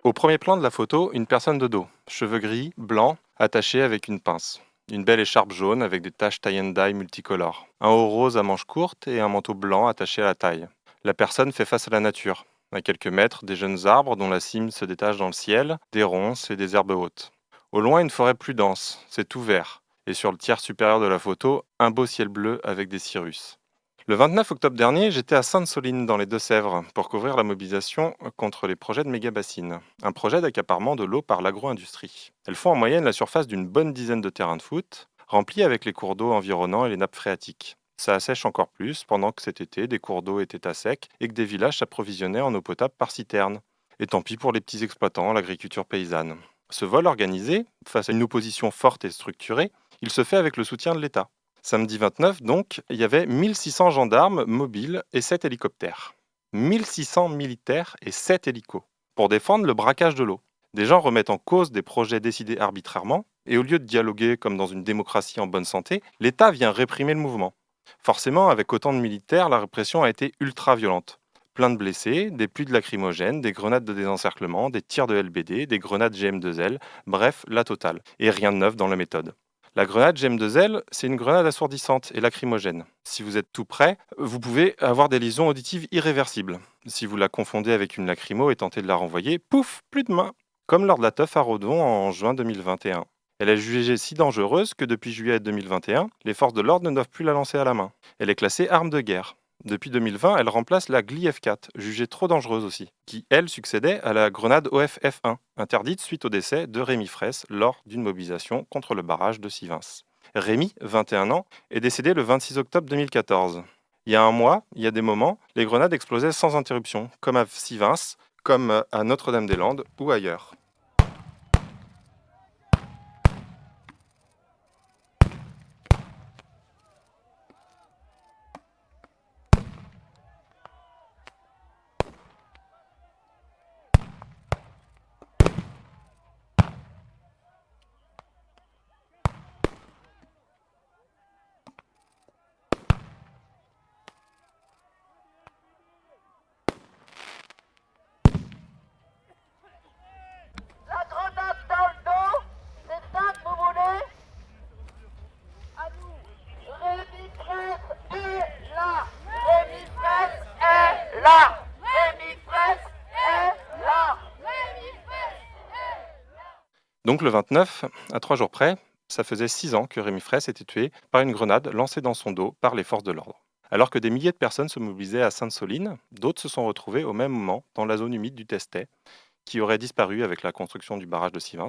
Au premier plan de la photo, une personne de dos, cheveux gris, blancs, attachés avec une pince. Une belle écharpe jaune avec des taches tie and dye multicolores. Un haut rose à manches courtes et un manteau blanc attaché à la taille. La personne fait face à la nature. À quelques mètres, des jeunes arbres dont la cime se détache dans le ciel, des ronces et des herbes hautes. Au loin, une forêt plus dense, c'est tout vert. Et sur le tiers supérieur de la photo, un beau ciel bleu avec des cirrus. Le 29 octobre dernier, j'étais à Sainte-Soline dans les Deux-Sèvres pour couvrir la mobilisation contre les projets de méga-bassines, un projet d'accaparement de l'eau par l'agro-industrie. Elles font en moyenne la surface d'une bonne dizaine de terrains de foot, remplis avec les cours d'eau environnants et les nappes phréatiques. Ça assèche encore plus pendant que cet été, des cours d'eau étaient à sec et que des villages s'approvisionnaient en eau potable par citerne. Et tant pis pour les petits exploitants, l'agriculture paysanne. Ce vol organisé, face à une opposition forte et structurée, il se fait avec le soutien de l'État. Samedi 29, donc, il y avait 1600 gendarmes mobiles et 7 hélicoptères. 1600 militaires et 7 hélicos pour défendre le braquage de l'eau. Des gens remettent en cause des projets décidés arbitrairement, et au lieu de dialoguer comme dans une démocratie en bonne santé, l'État vient réprimer le mouvement. Forcément, avec autant de militaires, la répression a été ultra violente. Plein de blessés, des pluies de lacrymogènes, des grenades de désencerclement, des tirs de LBD, des grenades GM2L, bref, la totale. Et rien de neuf dans la méthode. La grenade GM2L, c'est une grenade assourdissante et lacrymogène. Si vous êtes tout près, vous pouvez avoir des lésions auditives irréversibles. Si vous la confondez avec une lacrymo et tentez de la renvoyer, pouf, plus de main. Comme lors de la teuf à Redon en juin 2021. Elle est jugée si dangereuse que depuis juillet 2021, les forces de l'ordre ne doivent plus la lancer à la main. Elle est classée arme de guerre. Depuis 2020, elle remplace la Gli F4, jugée trop dangereuse aussi, qui, elle, succédait à la grenade OFF1, interdite suite au décès de Rémi Fraisse lors d'une mobilisation contre le barrage de Sivins. Rémi, 21 ans, est décédé le 26 octobre 2014. Il y a un mois, il y a des moments, les grenades explosaient sans interruption, comme à Sivins, comme à Notre-Dame-des-Landes ou ailleurs. La grenade dans le dos, c'est ça que vous voulez? À nous. Rémi Fraisse est là. Rémi Fraisse est là. Rémi Fraisse est là. Rémi Fraisse est là. Donc le 29, à 3 jours près, ça faisait 6 ans que Rémi Fraisse était tué par une grenade lancée dans son dos par les forces de l'ordre. Alors que des milliers de personnes se mobilisaient à Sainte-Soline, d'autres se sont retrouvés au même moment dans la zone humide du Testet, qui aurait disparu avec la construction du barrage de Sivins,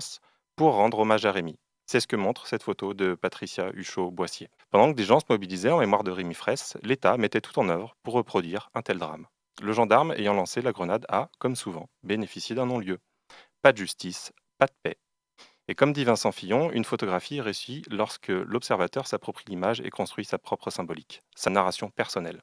pour rendre hommage à Rémi. C'est ce que montre cette photo de Patricia Huchot-Boissier. Pendant que des gens se mobilisaient en mémoire de Rémi Fraisse, l'État mettait tout en œuvre pour reproduire un tel drame. Le gendarme ayant lancé la grenade a, comme souvent, bénéficié d'un non-lieu. Pas de justice, pas de paix. Et comme dit Vincent Fillon, une photographie réussit lorsque l'observateur s'approprie l'image et construit sa propre symbolique, sa narration personnelle.